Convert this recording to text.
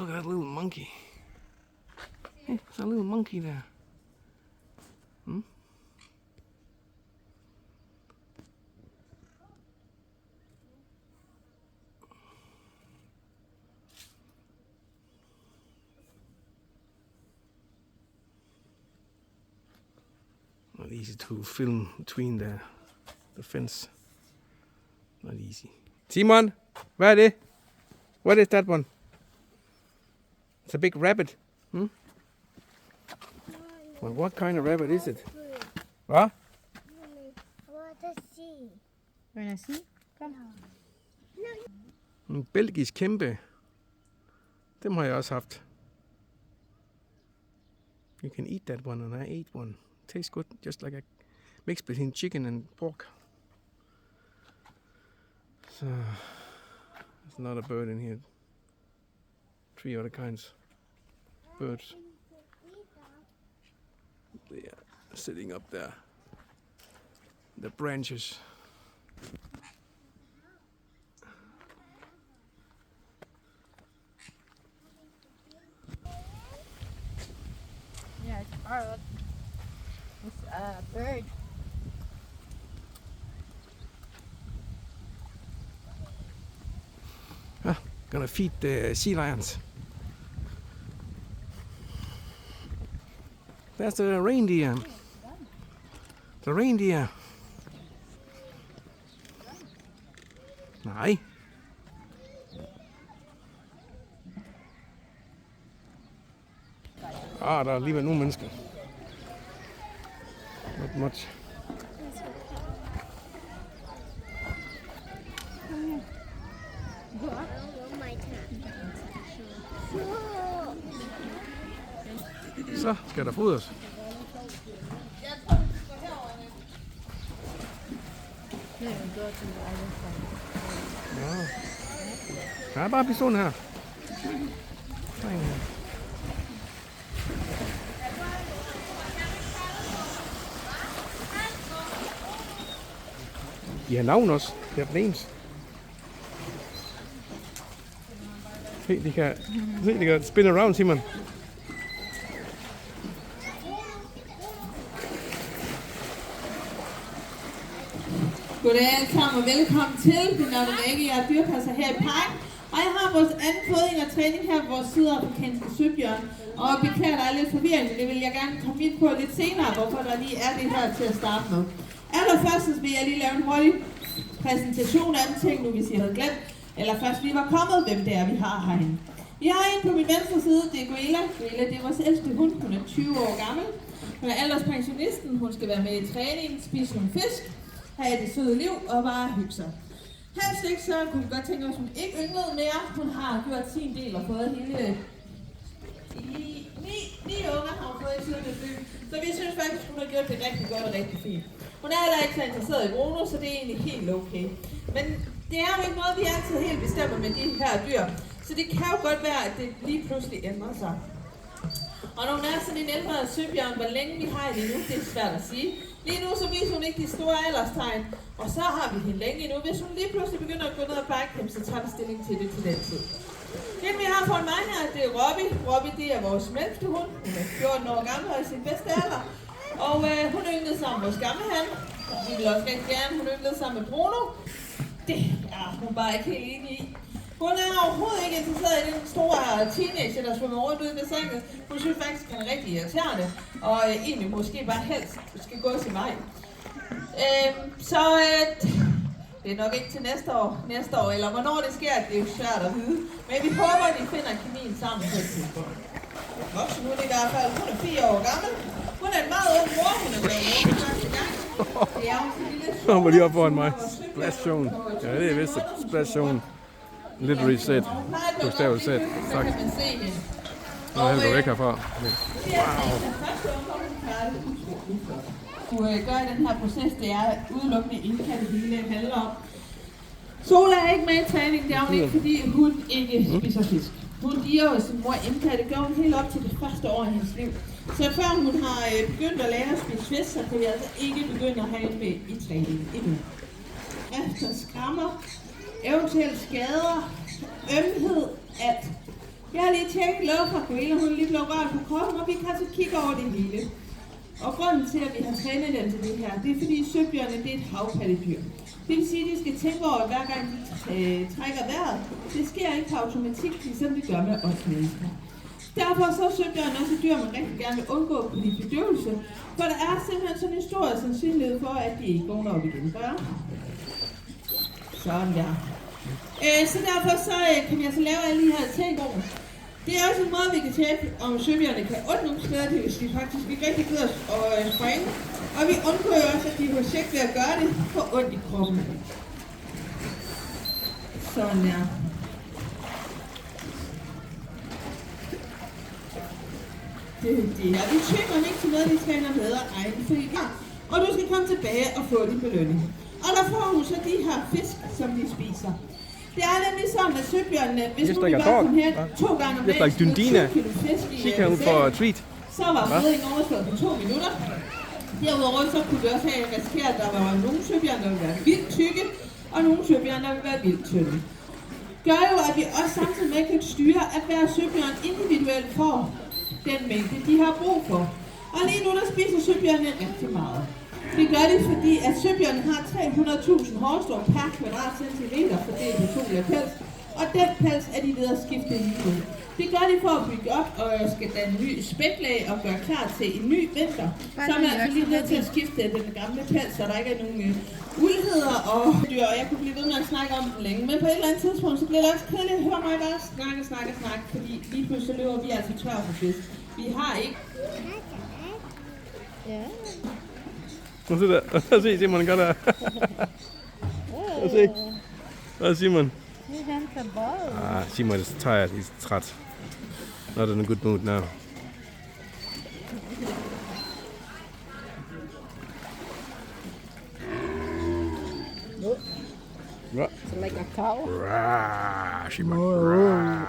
Look at that little monkey. Hey, there's a little monkey there. Hmm? Not easy to film between the fence. Not easy. Simon, hvad er det? What is that one? It's a big rabbit. Hmm? Well, what kind of rabbit is it? Hvad? Wanna see? Kom. En belgisk kæmpe. Dem har jeg også haft. You can eat that one, and I ate one. Tastes good, just like a mix between chicken and pork. So, there's another bird in here. 3 other kinds of birds. They are sitting up there. The branches. Yeah, it's parrot. It's a bird. Gonna feed the sea lions. That's the reindeer. The reindeer. Nej. Der er alligevel nogle mennesker. Not much. Så skal der fodres. Ja. Der er bare pistolen her. De har navn også. Det er planes. Se, de kan spin around, Simon. Goddag alle sammen og velkommen til. Mit navn er Rikke, jeg er dyrepasser her i parken. Og jeg har vores anden fodring og træning her på vores sydafrikanske søbjørn. Og jeg beklager, der er lidt forvirring, det vil jeg gerne komme ind på lidt senere, hvorfor der lige er det her til at starte med. Allerførst vil jeg lige lave en hurtig præsentation af en ting, nu hvis I havde glemt. Eller først lige var kommet, hvem det er, vi har herinde. Vi har en på min venstre side, det er Guela. Guela, det er vores ældste hund, hun er 20 år gammel. Hun er alderspensionisten, hun skal være med i træning, spise nogle fisk, have det søde liv og bare hygge sig. Helst ikke, så kunne vi godt tænke os, at hun ikke ynglede mere. Hun har gjort sin del og fået hele... 9 unger har hun fået i siden af byen. Så vi synes faktisk, hun har gjort det rigtig godt og rigtig fint. Hun er heller ikke så interesseret i Bruno, så det er egentlig helt okay. Men det er jo ikke noget, vi altid helt bestemmer med de her dyr. Så det kan jo godt være, at det lige pludselig ændrer sig. Og når hun er sådan en ældre søbjørn, hvor længe vi har hende nu, det er svært at sige. Lige nu så viser hun ikke de store alderstegn, og så har vi hende længe endnu. Hvis hun lige pludselig begynder at gå ned og bakke dem, så tager vi stilling til det til den tid. Den vi har foran mig her, det er Robbie. Robbie, det er vores mellemste hund. Hun er 14 år gammel og i sin bedste alder. Og hun ynglede sammen med vores gamle han. Vi vil også rigtig gerne, hun ynglede sammen med Bruno. Det er hun bare ikke helt enig i. Hun er overhovedet ikke interesseret i den store teenager, der svømmer rundt ude i bassinet. Hun synes faktisk, at han er rigtig irriterende, og egentlig måske bare helst skal gå sin vej. Det er nok ikke til næste år, eller hvornår det sker, det er jo svært at vide. Men vi håber, at de finder kemien sammen på et tidspunkt. Voksen hun i hvert fald, hun er 4 år gammel. Hun er en meget ung mor, hun er blevet ung første gang. Det er jo sådan en lille... Så var lige op foran mig. Splash zone. Ja, det er vist splash zone. Literally set. Bogstaveligt set. Tak. Nu er jeg væk herfra. Wow. Kunne gøre den her proces, det er udelukkende indkaldt hele handler om. Sola er ikke med i træning, det er hun ikke, fordi hun ikke spiser fisk. Hun giver jo sin mor indkaldt, det gør hun helt op til det første år i hendes liv. Så før hun har begyndt at lære at spise fisk, så kan vi altså ikke begynde at have hende med i træning endnu. Efter skrammer, eventuelle skader, ømhed, alt. Jeg har lige tjekket lov fra Goela, hun er lige blevet rørt på kroppen, og vi kan så kigge over det hele. Og grunden til, at vi har trænet dem til det her, det er fordi søbjørne det er et havpattedyr. Det vil sige, at de skal tænke over, hver gang de trækker vejret. Det sker ikke på automatik, ligesom det gør med os mennesker. Derfor så er søbjørn også et dyr, man rigtig gerne vil undgå på de bedøvelse, for der er simpelthen sådan en stor sandsynlighed for, at de ikke vågner op igen. Sådan der. Så derfor så kan vi altså lave alle de her ting over. Det er også en måde, vi kan tjekke, om søbjørnene kan ondt nogle steder, det hvis de faktisk ikke rigtig gider at springe. Og vi undgår jo også, at de hos sæk ved at gøre det for ondt i kroppen. Sådan der. Det her. Vi tvinger dem ikke til noget, de træner med af egen fri. Og du skal komme tilbage og få din belønning. Og der får hun så de her fisk, som de spiser. Det er nemlig sådan, at søbjørnene, hvis nu vi bare kom her 2 gange om dagen, 20 kilo fisk i treat. så var fødingen overstået på 2 minutter. Derudover så kunne vi også have risikeret, at der var nogle søbjørne, der ville være vildt tykke, og nogle søbjørne, der ville være vildt tynde. Gør jo, at vi også samtidig med kan styre, at hver søbjørn individuelt får den mængde, de har brug for. Og lige nu, der spiser søbjørnene rigtig meget. Det gør det, fordi at søbjørnen har 300.000 hårstrå per kvadratcentimeter fordelt på 2 liter pels, og den pels er de ved at skifte lige nu. Det gør de for at bygge op og skal danne ny spæklag og gøre klar til en ny vinter. Så er man altså lige nødt til at skifte den gamle pels, så der ikke er nogen uldheder og dyr, og jeg kunne blive ved med at snakke om den længe. Men på et eller andet tidspunkt, så bliver det også kedeligt at høre mig bare snakke, fordi lige pludselig løber vi altså tør for fisk. Vi har ikke... Ja. Se, Simon gør der. Se. Hvad Simon? He henter bold. Simon is tired, he's træt. Not in a good mood now. It's like a cow. Simon.